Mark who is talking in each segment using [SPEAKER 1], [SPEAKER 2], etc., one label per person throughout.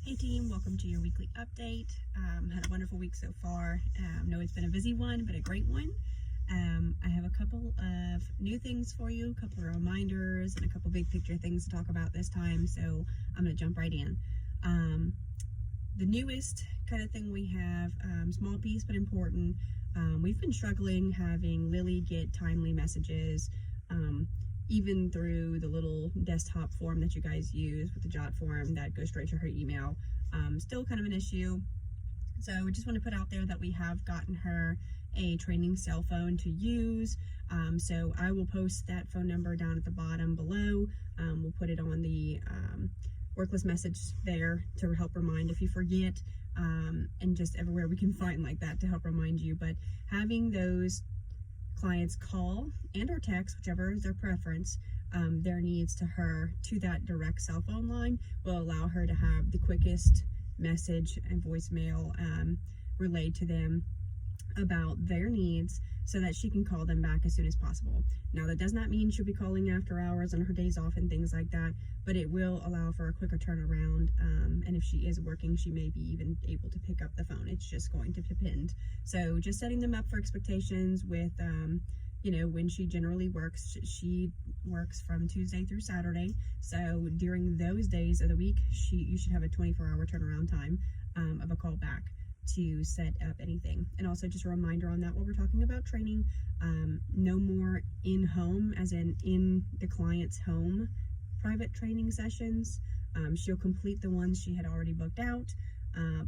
[SPEAKER 1] Hey team, welcome to your weekly update. Had a wonderful week so far. Know it's been a busy one, but a great one. I have a couple of new things for you, a couple of reminders, and a couple big picture things to talk about this time, so I'm going to jump right in. The newest kind of thing we have, small piece but important, we've been struggling having Lily get timely messages, even through the little desktop form that you guys use with the Jot form that goes straight to her email. Still kind of an issue. So we just want to put out there that we have gotten her a training cell phone to use. So I will post that phone number down at the bottom below. We'll put it on the work list message there to help remind if you forget, and just everywhere we can find like that to help remind you. But having those clients call and or text, whichever is their preference, their needs to her to that direct cell phone line will allow her to have the quickest message and voicemail relayed to them about their needs so that she can call them back as soon as possible. Now that does not mean she'll be calling after hours on her days off and things like that, but it will allow for a quicker turnaround, and if she is working, she may be even able to pick up the phone. It's just going to depend. So just setting them up for expectations with when she generally works. She works from Tuesday through Saturday, so during those days of the week you should have a 24-hour turnaround time of a call back to set up anything. And also just a reminder on that while we're talking about training, no more in-home, as in the client's home, private training sessions. She'll complete the ones she had already booked out,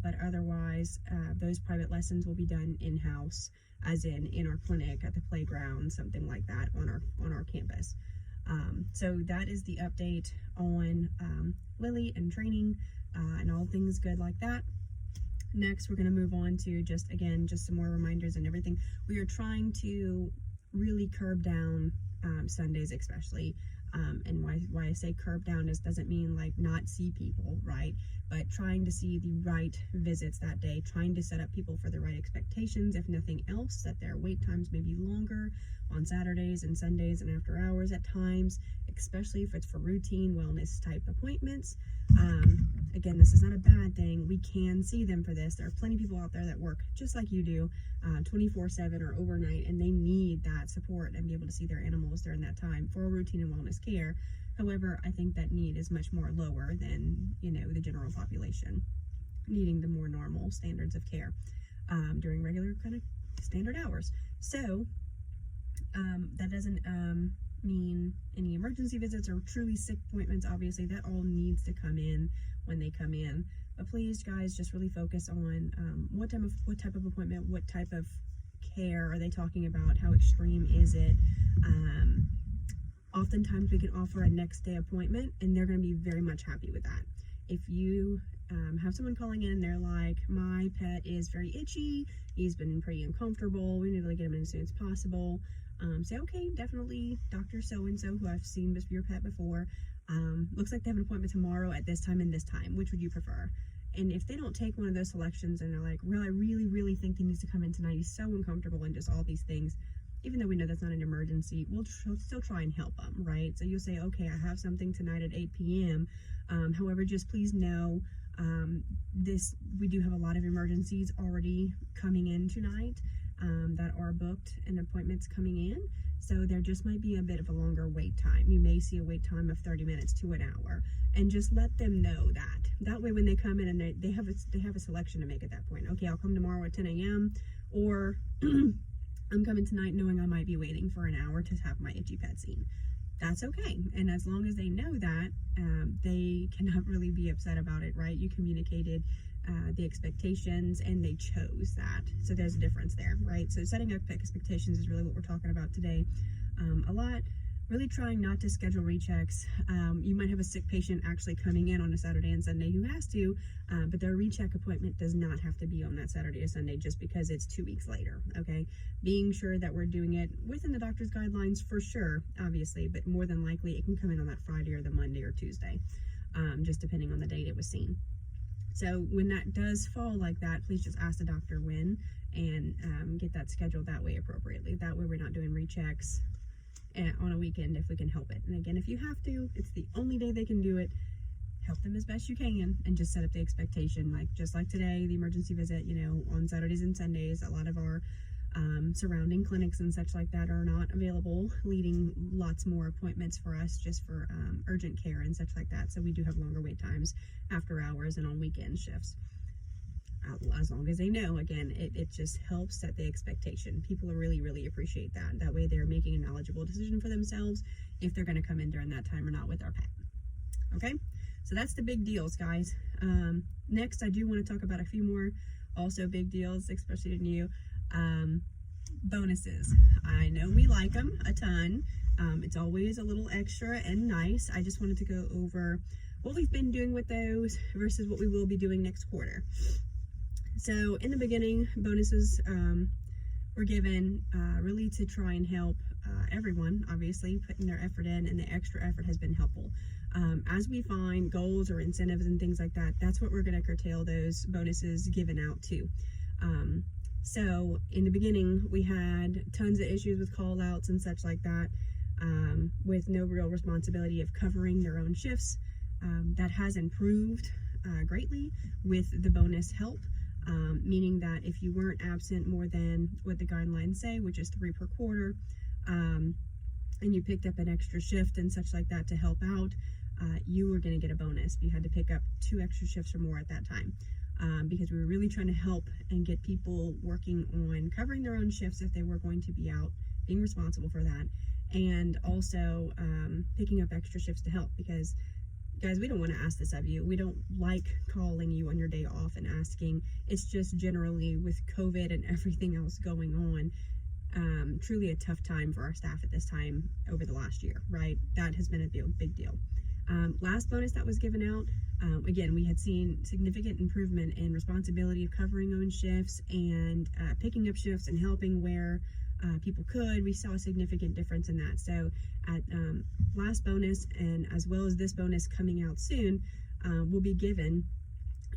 [SPEAKER 1] but otherwise those private lessons will be done in-house, as in our clinic, at the playground, something like that on our campus. So that is the update on Lily and training and all things good like that. Next, we're going to move on to just some more reminders and everything. We are trying to really curb down Sundays especially. And why I say curb down doesn't mean like not see people, right? But trying to see the right visits that day, trying to set up people for the right expectations, if nothing else, that their wait times may be longer on Saturdays and Sundays and after hours at times, especially if it's for routine wellness type appointments. Again, this is not a bad thing. We can see them for this. There are plenty of people out there that work just like you do, 24/7 or overnight, and they need that support and be able to see their animals during that time for routine and wellness care. However, I think that need is much more lower than, the general population needing the more normal standards of care during regular kind of standard hours. So that doesn't mean any emergency visits or truly sick appointments. Obviously, that all needs to come in when they come in. But please, guys, just really focus on what type of appointment, what type of care are they talking about? How extreme is it? Oftentimes we can offer a next day appointment and they're going to be very much happy with that. If you have someone calling in and they're like, my pet is very itchy, he's been pretty uncomfortable, we need to get him in as soon as possible, say, okay, definitely Dr. So-and-so, who I've seen with your pet before, looks like they have an appointment tomorrow at this time and this time. Which would you prefer? And if they don't take one of those selections and they're like, well, I really think he needs to come in tonight, he's so uncomfortable and just all these things, even though we know that's not an emergency, we'll still try and help them, right? So you'll say, okay, I have something tonight at 8 p.m. However, just please know we do have a lot of emergencies already coming in tonight that are booked and appointments coming in. So there just might be a bit of a longer wait time. You may see a wait time of 30 minutes to an hour, and just let them know that. That way when they come in and they have a selection to make at that point. Okay, I'll come tomorrow at 10 a.m. or I'm coming tonight knowing I might be waiting for an hour to have my itchy pet seen. That's okay. And as long as they know that, they cannot really be upset about it, right? You communicated the expectations and they chose that. So there's a difference there, right? So setting up expectations is really what we're talking about today a lot. Really trying not to schedule rechecks. You might have a sick patient actually coming in on a Saturday and Sunday who has to, but their recheck appointment does not have to be on that Saturday or Sunday just because it's 2 weeks later, okay? Being sure that we're doing it within the doctor's guidelines for sure, obviously, but more than likely it can come in on that Friday or the Monday or Tuesday, just depending on the date it was seen. So when that does fall like that, please just ask the doctor when and get that scheduled that way appropriately. That way we're not doing rechecks on a weekend if we can help it. And again, if you have to, it's the only day they can do it, help them as best you can and just set up the expectation. Like, just like today, the emergency visit, on Saturdays and Sundays, a lot of our surrounding clinics and such like that are not available, leading lots more appointments for us just for urgent care and such like that. So we do have longer wait times after hours and on weekend shifts. As long as they know, again, it just helps set the expectation. People really appreciate that. That way they're making a knowledgeable decision for themselves if they're going to come in during that time or not with our pet. Okay, so that's the big deals, guys. Next, I do want to talk about a few more also big deals, especially to you. Bonuses. I know we like them a ton. It's always a little extra and nice. I just wanted to go over what we've been doing with those versus what we will be doing next quarter. So in the beginning, bonuses were given really to try and help everyone, obviously, putting their effort in, and the extra effort has been helpful. As we find goals or incentives and things like that, that's what we're going to curtail those bonuses given out to. So in the beginning, we had tons of issues with call outs and such like that, with no real responsibility of covering their own shifts. That has improved greatly with the bonus help. Meaning that if you weren't absent more than what the guidelines say, which is 3 per quarter, and you picked up an extra shift and such like that to help out, you were going to get a bonus. You had to pick up 2 extra shifts or more at that time, because we were really trying to help and get people working on covering their own shifts if they were going to be out, being responsible for that, and also picking up extra shifts to help, because guys, we don't want to ask this of you. We don't like calling you on your day off and asking. It's just generally with COVID and everything else going on, truly a tough time for our staff at this time over the last year, right? That has been a big deal. Last bonus that was given out, again, we had seen significant improvement in responsibility of covering own shifts and picking up shifts and helping where people could. We saw a significant difference in that. So at last bonus, and as well as this bonus coming out soon, will be given,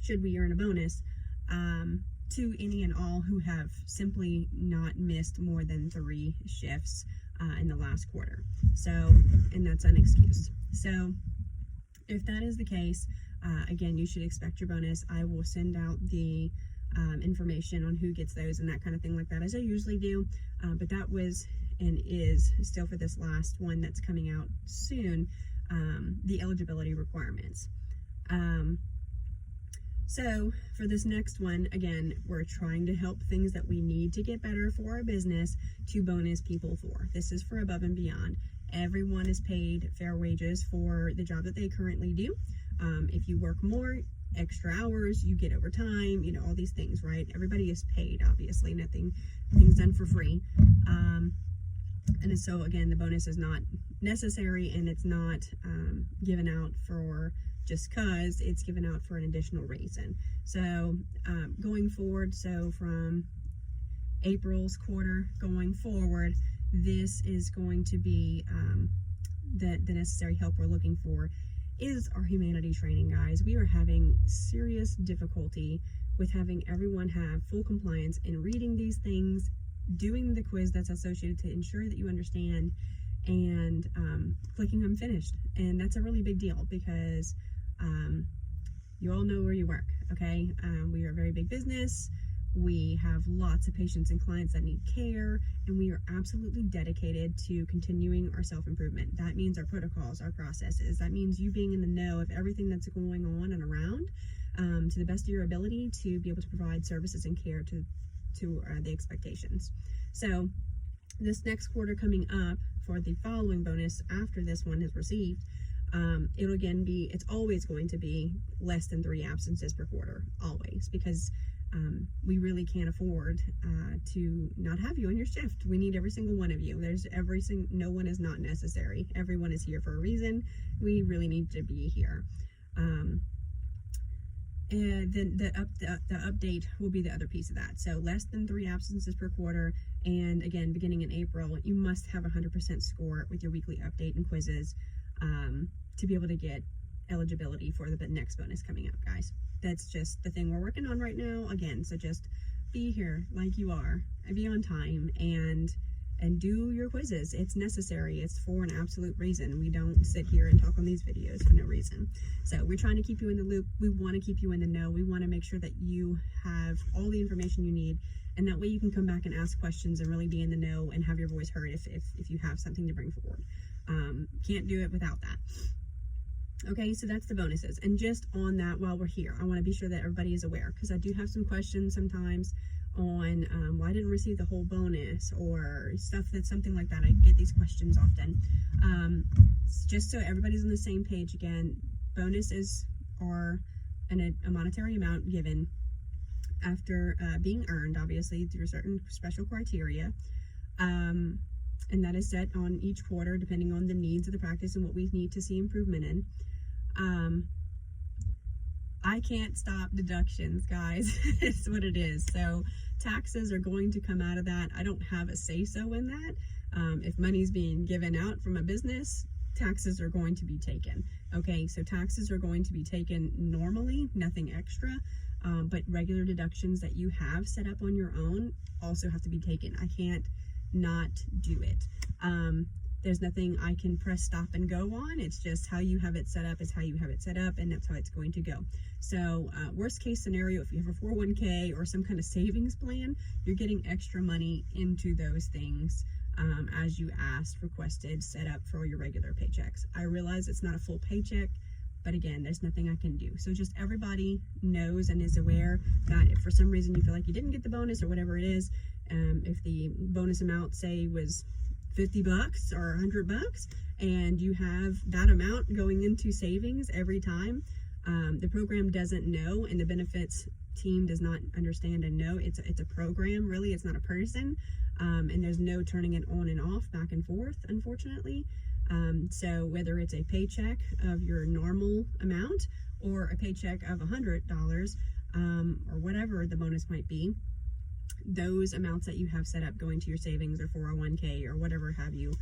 [SPEAKER 1] should we earn a bonus, to any and all who have simply not missed more than 3 shifts in the last quarter. So, and that's unexcused. So if that is the case, again, you should expect your bonus. I will send out the information on who gets those and that kind of thing like that, as I usually do, but that was and is still for this last one that's coming out soon, the eligibility requirements. So for this next one, again, we're trying to help things that we need to get better for our business to bonus people for. This is for above and beyond. Everyone is paid fair wages for the job that they currently do. If you work more, extra hours, you get overtime, all these things, right? Everybody is paid, obviously. Nothing's done for free. And so again, the bonus is not necessary, and it's not given out for just cause. It's given out for an additional reason. So going forward, so from April's quarter going forward, this is going to be the necessary help we're looking for is our humanity training, guys. We are having serious difficulty with having everyone have full compliance in reading these things, doing the quiz that's associated to ensure that you understand, and clicking I'm finished. And that's a really big deal, because you all know where you work, okay? We are a very big business. We have lots of patients and clients that need care, and we are absolutely dedicated to continuing our self-improvement. That means our protocols, our processes. That means you being in the know of everything that's going on and around, to the best of your ability to be able to provide services and care to the expectations. So this next quarter coming up for the following bonus after this one is received, it'll again be, it's always going to be less than 3 absences per quarter, always, because we really can't afford to not have you on your shift. We need every single one of you. No one is not necessary. Everyone is here for a reason. We really need to be here. And then the update will be the other piece of that. So less than 3 absences per quarter, and again, beginning in April, you must have 100% score with your weekly update and quizzes to be able to get eligibility for the next bonus coming up, guys. That's just the thing we're working on right now. Again, so just be here like you are, be on time, and and do your quizzes. It's necessary. It's for an absolute reason. We don't sit here and talk on these videos for no reason. So we're trying to keep you in the loop. We want to keep you in the know. We want to make sure that you have all the information you need, and that way you can come back and ask questions and really be in the know and have your voice heard if you have something to bring forward. Can't do it without that. Okay, so that's the bonuses. And just on that, while we're here, I want to be sure that everybody is aware, because I do have some questions sometimes on why I didn't receive the whole bonus or stuff that's something like that. I get these questions often. Just so everybody's on the same page again, bonuses are a monetary amount given after being earned, obviously, through certain special criteria. And that is set on each quarter depending on the needs of the practice and what we need to see improvement in. I can't stop deductions, guys. It's what it is. So taxes are going to come out of that. I don't have a say-so in that. If money's being given out from a business, taxes are going to be taken. Okay, so taxes are going to be taken normally, nothing extra. But regular deductions that you have set up on your own also have to be taken. I can't not do it. There's nothing I can press stop and go on. It's just how you have it set up is how you have it set up, and that's how it's going to go. So worst case scenario, if you have a 401k or some kind of savings plan, you're getting extra money into those things as you asked, requested, set up for your regular paychecks. I realize it's not a full paycheck, but again, there's nothing I can do. So just everybody knows and is aware that if for some reason you feel like you didn't get the bonus or whatever it is, if the bonus amount, say, was $50 or $100, and you have that amount going into savings every time, the program doesn't know, and the benefits team does not understand and know. It's a program, really. It's not a person, and there's no turning it on and off, back and forth, unfortunately. So whether it's a paycheck of your normal amount or a paycheck of $100, or whatever the bonus might be, those amounts that you have set up going to your savings or 401k or whatever have you,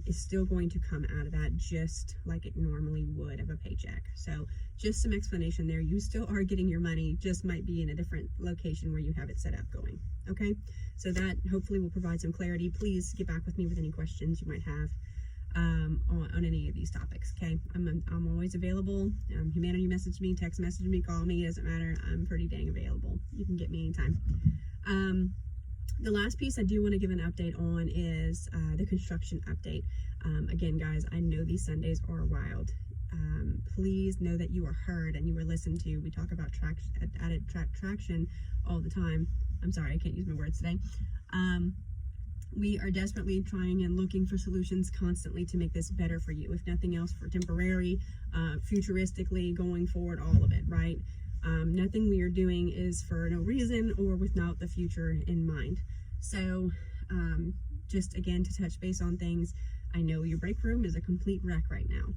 [SPEAKER 1] is still going to come out of that just like it normally would of a paycheck. So just some explanation there. You still are getting your money, just might be in a different location where you have it set up going. Okay, so that hopefully will provide some clarity. Please get back with me with any questions you might have on any of these topics. Okay, I'm always available. Humanity message me, text message me, call me, doesn't matter. I'm pretty dang available. You can get me anytime. The last piece I do want to give an update on is the construction update. Again, guys, I know these Sundays are wild. Please know that you are heard and you are listened to. We talk about added traction all the time. I'm sorry, I can't use my words today. We are desperately trying and looking for solutions constantly to make this better for you, if nothing else for temporary, futuristically, going forward, all of it, right? Nothing we are doing is for no reason or without the future in mind. So just again to touch base on things, I know your break room is a complete wreck right now.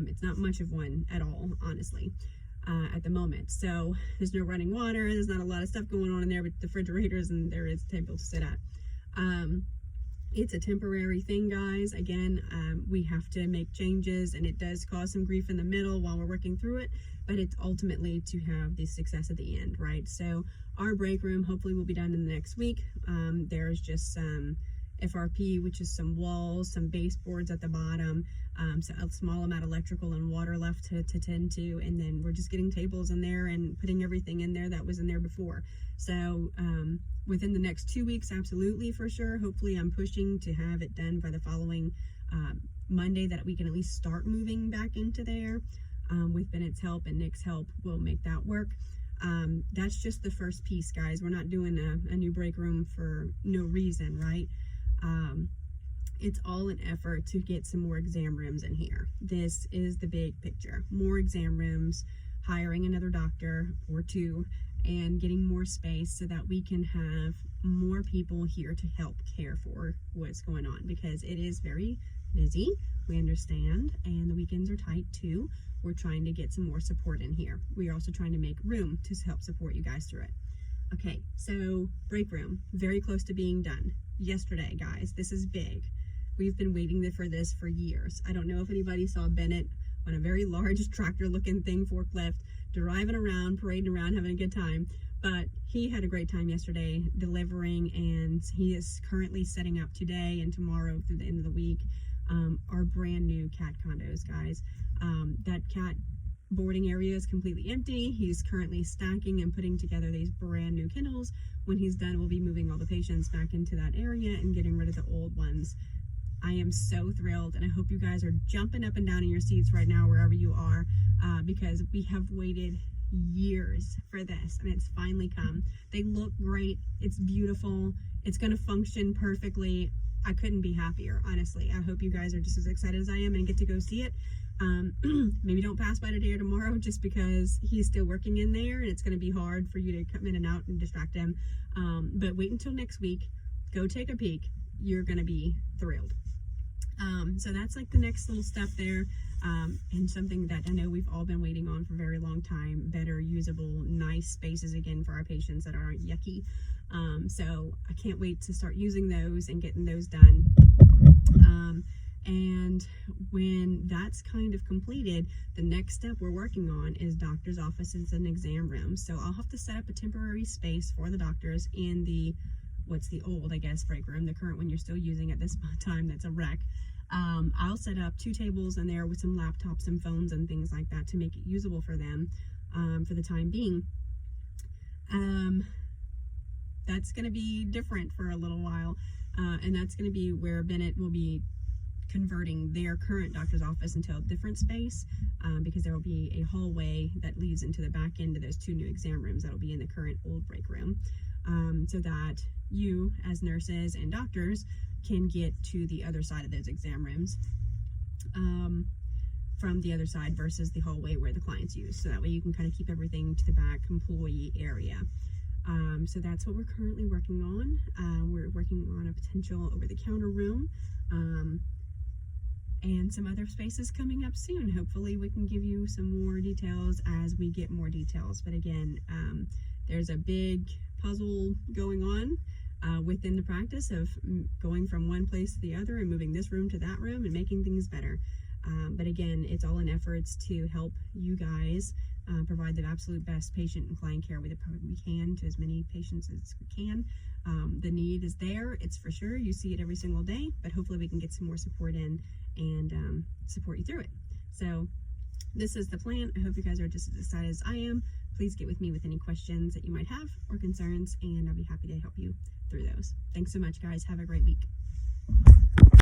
[SPEAKER 1] It's not much of one at all, honestly, at the moment. So there's no running water, there's not a lot of stuff going on in there with the refrigerators, and there is a table to sit at. It's a temporary thing, guys. Again, we have to make changes, and it does cause some grief in the middle while we're working through it, but it's ultimately to have the success at the end, right? So our break room hopefully will be done in the next week. There's just some FRP, which is some walls, some baseboards at the bottom, so a small amount of electrical and water left to tend to, and then we're just getting tables in there and putting everything in there that was in there before. So within the next 2 weeks, absolutely, for sure. Hopefully I'm pushing to have it done by the following Monday, that we can at least start moving back into there. With Bennett's help and Nick's help, we'll make that work. That's just the first piece, guys. We're not doing a new break room for no reason, right? It's all an effort to get some more exam rooms in here. This is the big picture. More exam rooms, hiring another doctor or two, and getting more space so that we can have more people here to help care for what's going on, because it is very busy. We understand, and the weekends are tight too. We're trying to get some more support in here. We are also trying to make room to help support you guys through it. Okay, so break room, very close to being done. Yesterday, guys, this is big. We've been waiting for this for years. I don't know if anybody saw Bennett on a very large tractor looking thing, forklift, driving around, parading around, having a good time. But he had a great time yesterday delivering, and he is currently setting up today and tomorrow through the end of the week our brand new cat condos, guys. That cat boarding area is completely empty. He's currently stacking and putting together these brand new kennels. When he's done, we'll be moving all the patients back into that area and getting rid of the old ones. I am so thrilled, and I hope you guys are jumping up and down in your seats right now wherever you are, because we have waited years for this, and it's finally come. They look great. It's beautiful. It's going to function perfectly. I couldn't be happier, honestly. I hope you guys are just as excited as I am and get to go see it. Maybe don't pass by today or tomorrow, just because he's still working in there and it's going to be hard for you to come in and out and distract him. But wait until next week. Go take a peek. You're going to be thrilled. So that's like the next little step there, and something that I know we've all been waiting on for a very long time. Better, usable, nice spaces again for our patients that aren't yucky. So I can't wait to start using those and getting those done. And when that's kind of completed, the next step we're working on is doctor's offices and exam rooms. So I'll have to set up a temporary space for the doctors in the, what's the old, I guess, break room, the current one you're still using at this time that's a wreck. I'll set up 2 tables in there with some laptops and phones and things like that to make it usable for them for the time being. That's going to be different for a little while, and that's going to be where Bennett will be converting their current doctor's office into a different space, because there will be a hallway that leads into the back end of those 2 new exam rooms that will be in the current old break room, so that you as nurses and doctors can get to the other side of those exam rooms from the other side versus the hallway where the clients use. So that way you can kind of keep everything to the back employee area. So that's what we're currently working on. We're working on a potential over-the-counter room, and some other spaces coming up soon. Hopefully we can give you some more details as we get more details. But again, there's a big puzzle going on within the practice of going from one place to the other and moving this room to that room and making things better. But again, it's all in efforts to help you guys provide the absolute best patient and client care we can to as many patients as we can. The need is there, it's for sure. You see it every single day, but hopefully we can get some more support in and support you through it. So this is the plan. I hope you guys are just as excited as I am. Please get with me with any questions that you might have or concerns, and I'll be happy to help you through those. Thanks so much, guys. Have a great week.